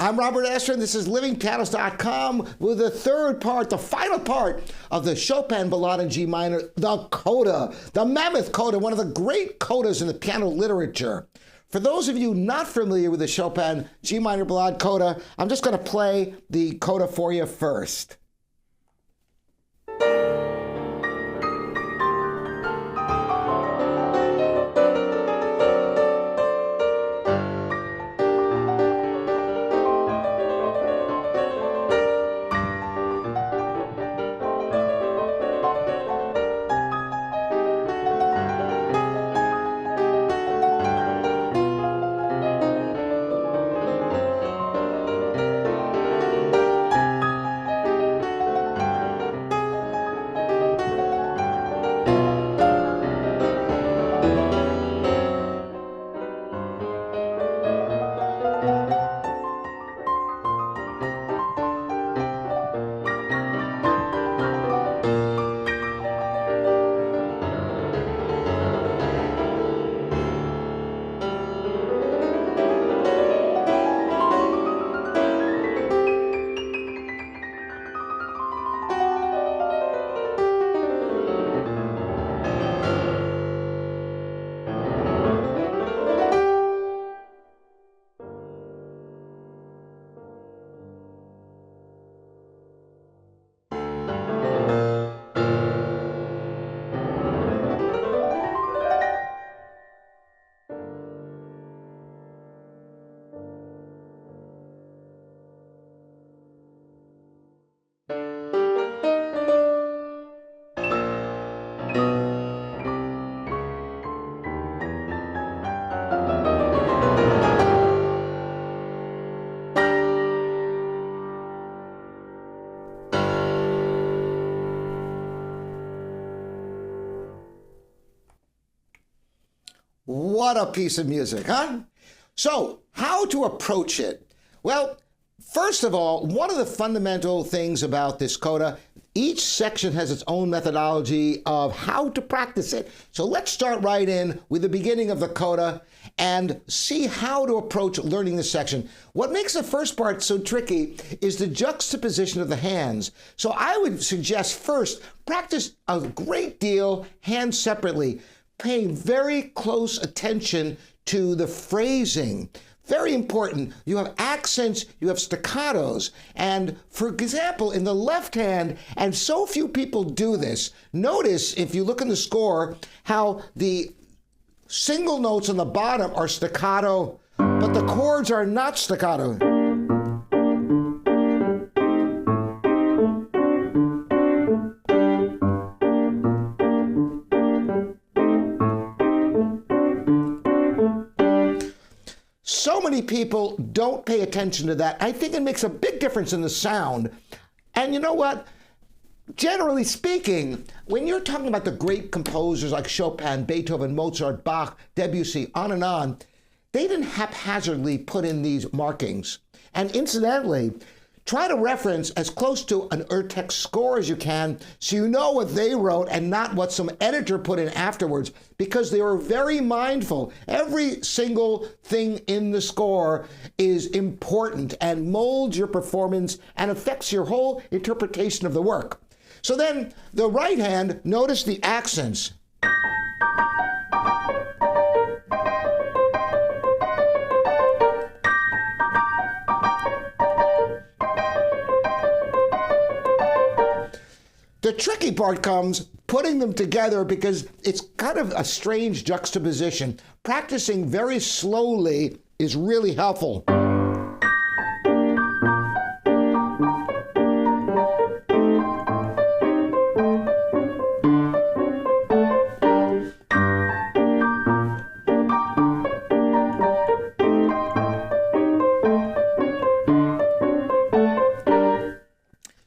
I'm Robert Estrin. This is livingpianist.com with the third part, the final part of the Chopin Ballade in G minor, the Coda, the mammoth Coda, one of the great codas in the piano literature. For those of you not familiar with the Chopin G minor Ballade Coda, I'm just going to play the Coda for you first. What a piece of music, huh? So, how to approach it? Well, first of all, one of the fundamental things about this coda, each section has its own methodology of how to practice it. So let's start right in with the beginning of the coda and see how to approach learning this section. What makes the first part so tricky is the juxtaposition of the hands. So I would suggest first, practice a great deal hands separately, paying very close attention to the phrasing. Very important. You have accents, you have staccatos. And for example, in the left hand, and so few people do this, notice if you look in the score how the single notes on the bottom are staccato, but the chords are not staccato. So many people don't pay attention to that. I think it makes a big difference in the sound. And you know what? Generally speaking, when you're talking about the great composers like Chopin, Beethoven, Mozart, Bach, Debussy, on, they didn't haphazardly put in these markings. And incidentally, try to reference as close to an Urtext score as you can so you know what they wrote and not what some editor put in afterwards, because they were very mindful. Every single thing in the score is important and molds your performance and affects your whole interpretation of the work. So then the right hand, notice the accents. The tricky part comes putting them together because it's kind of a strange juxtaposition. Practicing very slowly is really helpful.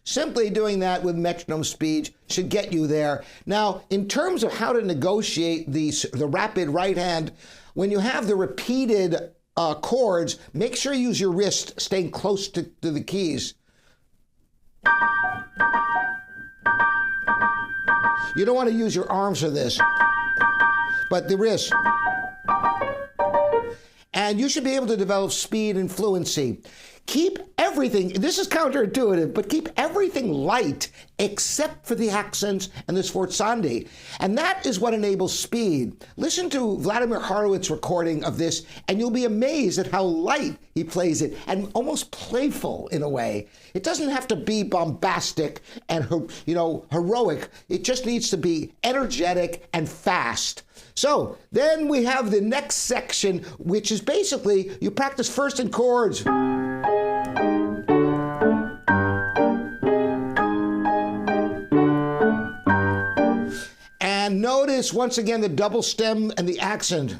Simply doing that with metronome speed should get you there. Now, in terms of how to negotiate the rapid right hand, when you have the repeated chords, make sure you use your wrist staying close to the keys. You don't want to use your arms for this, but the wrist. And you should be able to develop speed and fluency. Keep everything, this is counterintuitive, but keep everything light except for the accents and the sforzandi. And that is what enables speed. Listen to Vladimir Horowitz's recording of this, and you'll be amazed at how light he plays it, and almost playful in a way. It doesn't have to be bombastic and, heroic. It just needs to be energetic and fast. So then we have the next section, which is basically you practice first in chords. And notice once again the double stem and the accent.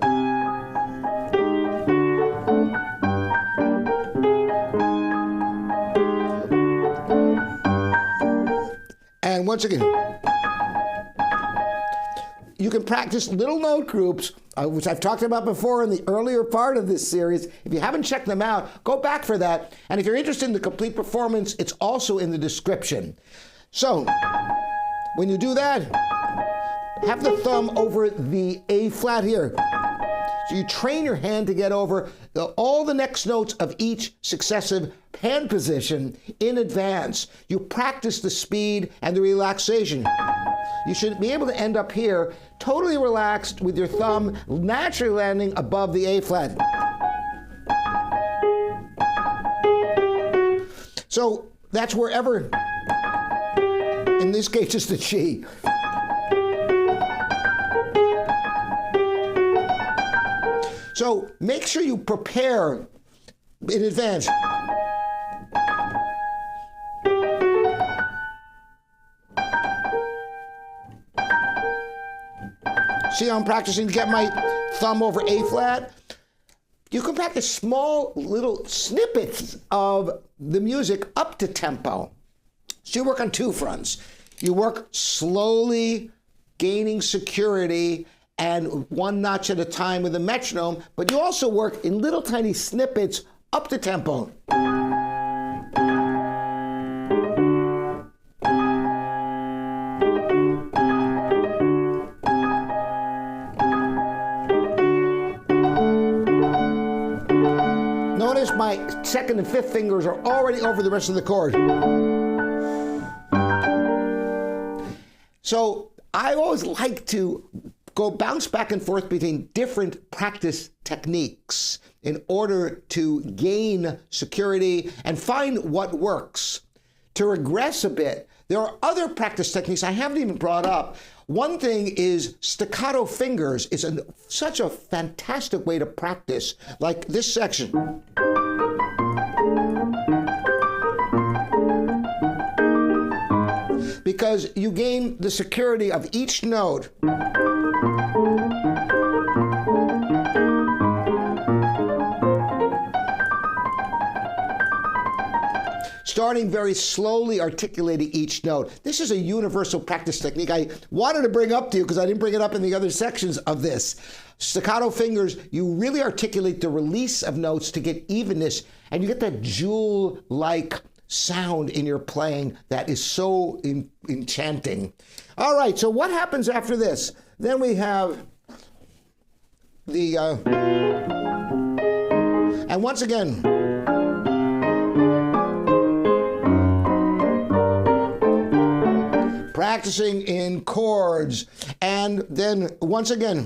And once again, you can practice little note groups, which I've talked about before in the earlier part of this series. If you haven't checked them out, go back for that. And if you're interested in the complete performance, it's also in the description. So, when you do that, have the thumb over the A flat here. So you train your hand to get over all the next notes of each successive hand position in advance. You practice the speed and the relaxation. You should be able to end up here totally relaxed with your thumb naturally landing above the A flat. So that's wherever, in this case it's the G. So make sure you prepare in advance. See how I'm practicing to get my thumb over A flat? You can practice small little snippets of the music up to tempo. So you work on two fronts. You work slowly, gaining security, and one notch at a time with a metronome, but you also work in little tiny snippets up to tempo. Notice my second and fifth fingers are already over the rest of the chord. So I always like to bounce back and forth between different practice techniques in order to gain security and find what works. To regress a bit, there are other practice techniques I haven't even brought up. One thing is staccato fingers is such a fantastic way to practice, like this section. Because you gain the security of each note. Starting very slowly articulating each note. This is a universal practice technique I wanted to bring up to you because I didn't bring it up in the other sections of this. Staccato fingers, you really articulate the release of notes to get evenness, and you get that jewel-like sound in your playing that is so enchanting. All right, so what happens after this? Then we have the, and once again, practicing in chords, and then once again,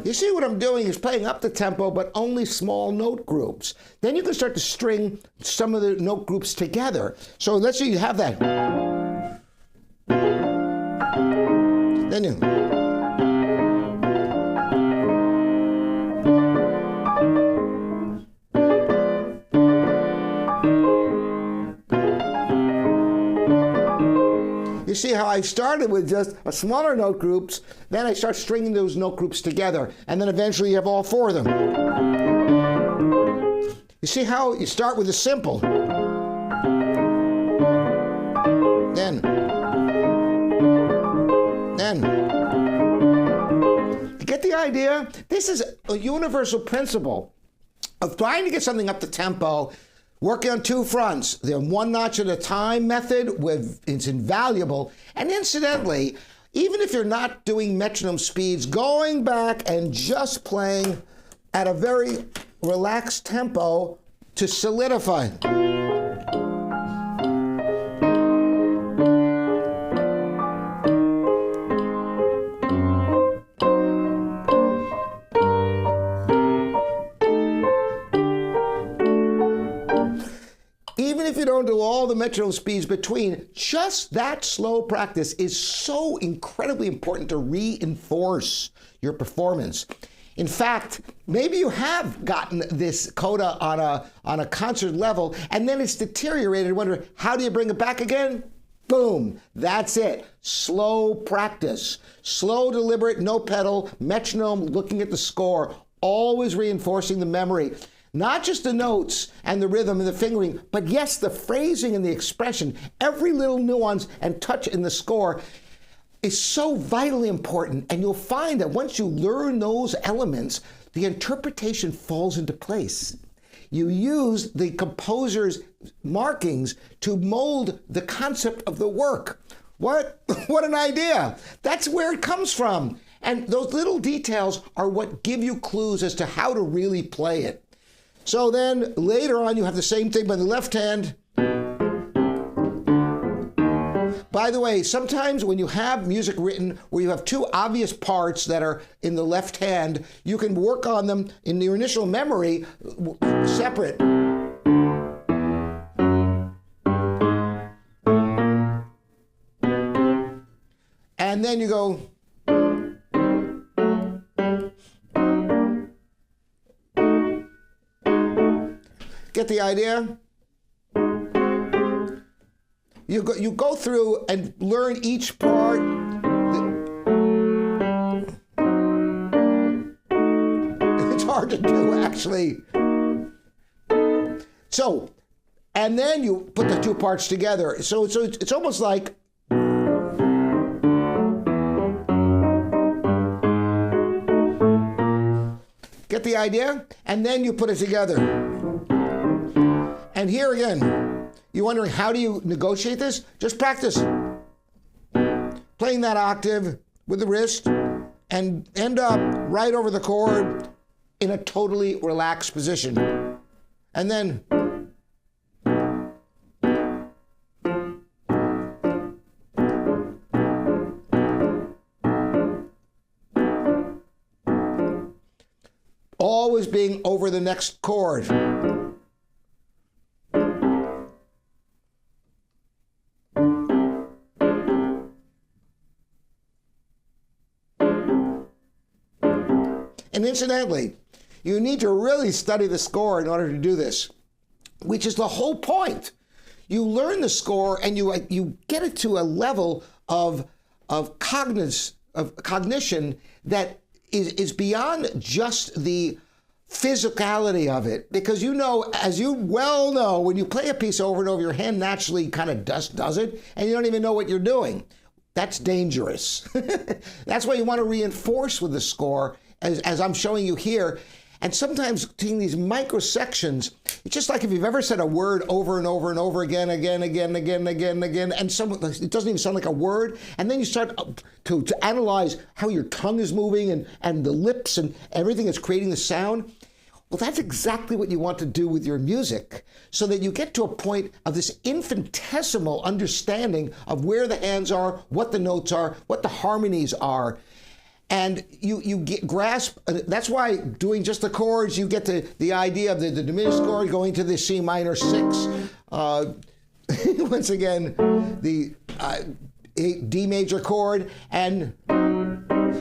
you see what I'm doing is playing up the tempo, but only small note groups. Then you can start to string some of the note groups together. So let's say you have that. Then you. You see how I started with just a smaller note groups, then I start stringing those note groups together, and then eventually you have all four of them. You see how you start with a simple. Then. You get the idea? This is a universal principle. of trying to get something up the tempo, working on two fronts. The one notch at a time method, it's invaluable. And incidentally, even if you're not doing metronome speeds, going back and just playing at a very relaxed tempo to solidify. Even if you don't do all the metronome speeds between, just that slow practice is so incredibly important to reinforce your performance. In fact, maybe you have gotten this coda on a concert level, and then it's deteriorated. Wonder, how do you bring it back again? Boom, that's it. Slow practice. Slow, deliberate, no pedal, metronome, looking at the score, always reinforcing the memory. Not just the notes and the rhythm and the fingering, but yes, the phrasing and the expression. Every little nuance and touch in the score is so vitally important. And you'll find that once you learn those elements, the interpretation falls into place. You use the composer's markings to mold the concept of the work. What an idea. That's where it comes from. And those little details are what give you clues as to how to really play it. So then later on, you have the same thing by the left hand. By the way, sometimes when you have music written where you have two obvious parts that are in the left hand, you can work on them in your initial memory separate. And then you go. Get the idea? You go through and learn each part. It's hard to do, actually. So, and then you put the two parts together. So it's almost like get the idea? And then you put it together. And here again, you're wondering, how do you negotiate this? Just practice playing that octave with the wrist and end up right over the chord in a totally relaxed position. And then always being over the next chord. And incidentally, you need to really study the score in order to do this, which is the whole point. You learn the score and you get it to a level of cognition that is beyond just the physicality of it. Because you know, as you well know, when you play a piece over and over, your hand naturally kind of does it, and you don't even know what you're doing. That's dangerous. That's why you want to reinforce with the score, as I'm showing you here. And sometimes taking these micro sections, it's just like if you've ever said a word over and over and over again, and it doesn't even sound like a word, and then you start to analyze how your tongue is moving and the lips and everything that's creating the sound. Well, that's exactly what you want to do with your music, so that you get to a point of this infinitesimal understanding of where the hands are, what the notes are, what the harmonies are. And you grasp, that's why doing just the chords, you get the idea of the diminished chord going to the C minor 6. Once again, the D major chord, and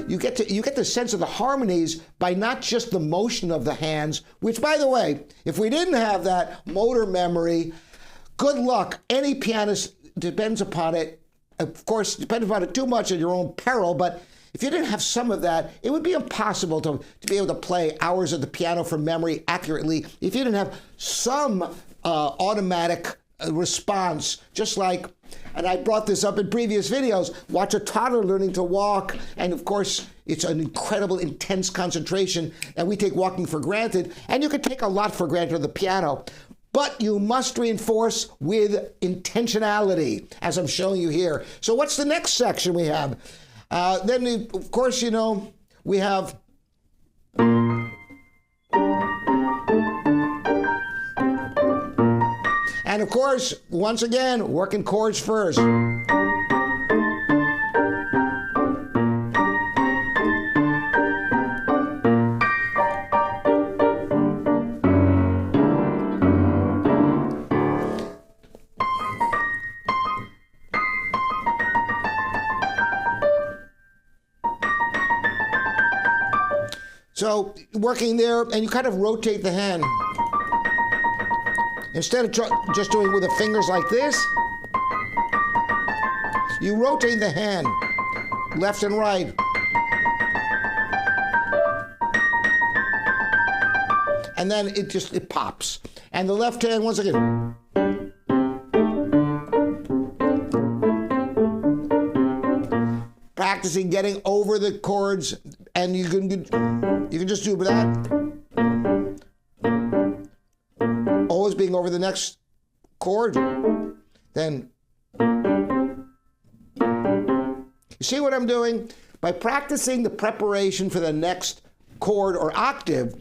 you get the sense of the harmonies by not just the motion of the hands, which, by the way, if we didn't have that motor memory, good luck. Any pianist depends upon it. Of course, depends upon it too much at your own peril, but if you didn't have some of that, it would be impossible to be able to play hours of the piano from memory accurately if you didn't have some automatic response, just like, and I brought this up in previous videos, watch a toddler learning to walk, and of course, it's an incredible, intense concentration, and we take walking for granted, and you can take a lot for granted on the piano, but you must reinforce with intentionality, as I'm showing you here. So what's the next section we have? Then, of course, you know, we have and of course, once again, working chords first. So working there, and you kind of rotate the hand. Instead of just doing with the fingers like this, you rotate the hand, left and right. And then it pops. And the left hand, once again. Practicing getting over the chords, and you can just do that. Always being over the next chord. Then, you see what I'm doing? By practicing the preparation for the next chord or octave,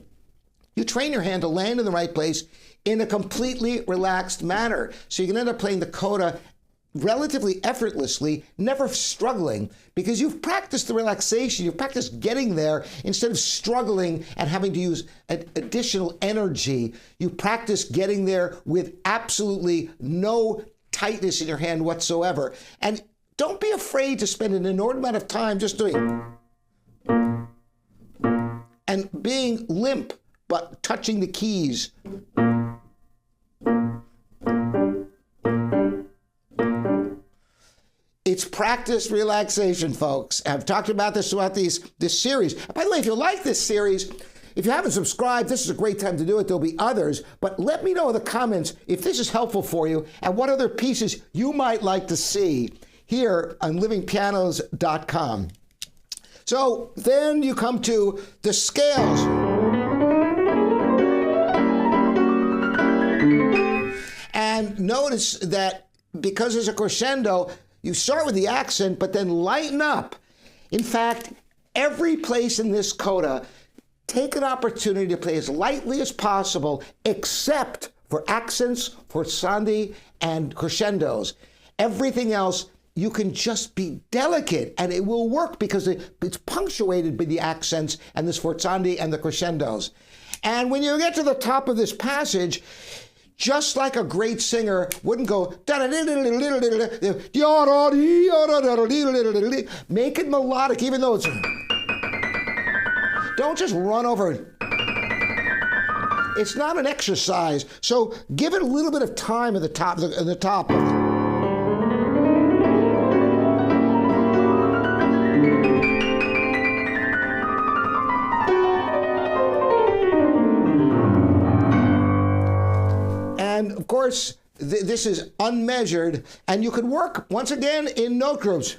you train your hand to land in the right place in a completely relaxed manner. So you can end up playing the coda relatively effortlessly, never struggling, because you've practiced the relaxation, you've practiced getting there instead of struggling and having to use additional energy. You practice getting there with absolutely no tightness in your hand whatsoever. And don't be afraid to spend an inordinate amount of time just doing and being limp, but touching the keys. It's practice relaxation, folks. I've talked about this throughout this series. By the way, if you like this series, if you haven't subscribed, this is a great time to do it. There'll be others, but let me know in the comments if this is helpful for you and what other pieces you might like to see here on livingpianos.com. So then you come to the scales. And notice that because there's a crescendo, you start with the accent, but then lighten up. In fact, every place in this coda, take an opportunity to play as lightly as possible, except for accents, forzandi, and crescendos. Everything else, you can just be delicate, and it will work because it's punctuated by the accents and the sforzandi and the crescendos. And when you get to the top of this passage, just like a great singer wouldn't go, make it melodic, even though it's, don't just run over it. It's not an exercise, so give it a little bit of time at the top. And of course, this is unmeasured, and you can work, once again, in note groups.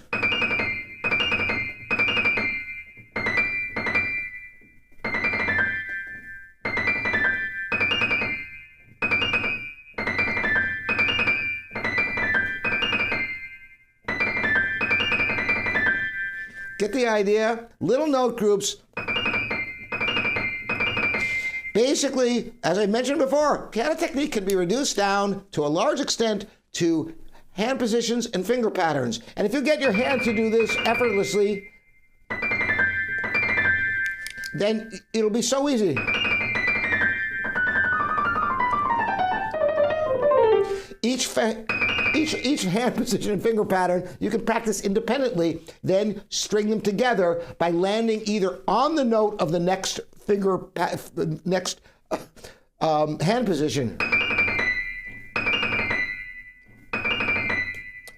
Get the idea? Little note groups. Basically, as I mentioned before, piano technique can be reduced down to a large extent to hand positions and finger patterns. And if you get your hand to do this effortlessly, then it'll be so easy. Each hand position and finger pattern you can practice independently, then string them together by landing either on the note of the next hand position,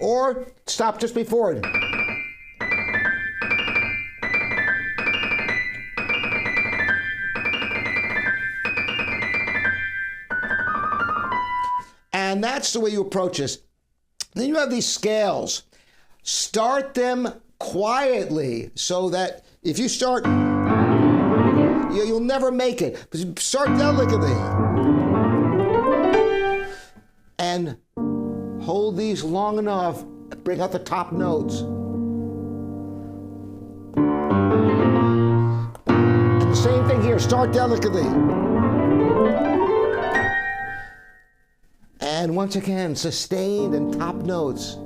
or stop just before it. And that's the way you approach this. Then you have these scales. Start them quietly so that if you start, you'll never make it. But start delicately. And hold these long enough, bring out the top notes. And the same thing here, start delicately. And once again, sustained and top notes.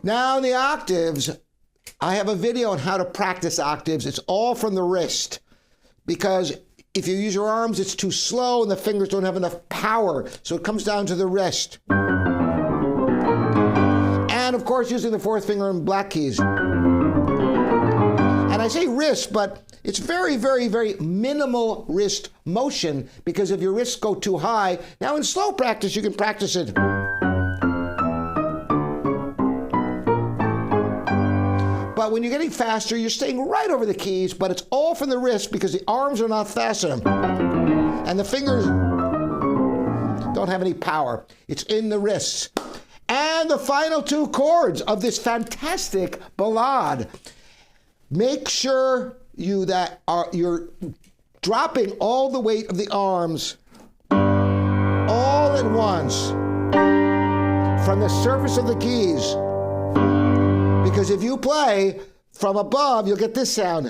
Now in the octaves, I have a video on how to practice octaves. It's all from the wrist, because if you use your arms, it's too slow and the fingers don't have enough power. So it comes down to the wrist. And of course, using the fourth finger in black keys. And I say wrist, but it's very, very, very minimal wrist motion, because if your wrists go too high, now in slow practice, you can practice it. But when you're getting faster, you're staying right over the keys, but it's all from the wrist because the arms are not fast enough. And the fingers don't have any power. It's in the wrists. And the final two chords of this fantastic ballade. Make sure you're dropping all the weight of the arms all at once from the surface of the keys. Because if you play from above, you'll get this sound.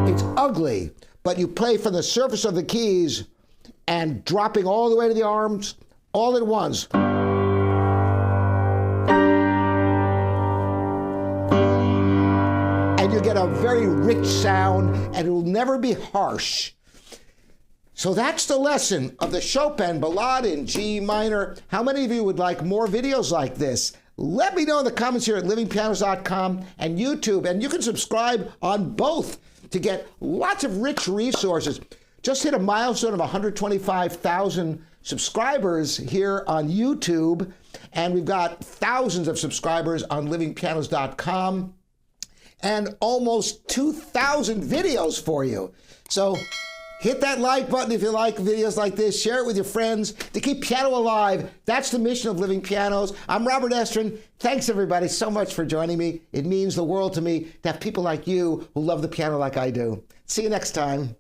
It's ugly, but you play from the surface of the keys and dropping all the way to the arms all at once. And you get a very rich sound, and it will never be harsh. So that's the lesson of the Chopin Ballade in G minor. How many of you would like more videos like this? Let me know in the comments here at livingpianos.com and YouTube. And you can subscribe on both to get lots of rich resources. Just hit a milestone of 125,000 subscribers here on YouTube. And we've got thousands of subscribers on livingpianos.com. And almost 2,000 videos for you. So hit that like button if you like videos like this. Share it with your friends to keep piano alive. That's the mission of Living Pianos. I'm Robert Estrin. Thanks, everybody, so much for joining me. It means the world to me to have people like you who love the piano like I do. See you next time.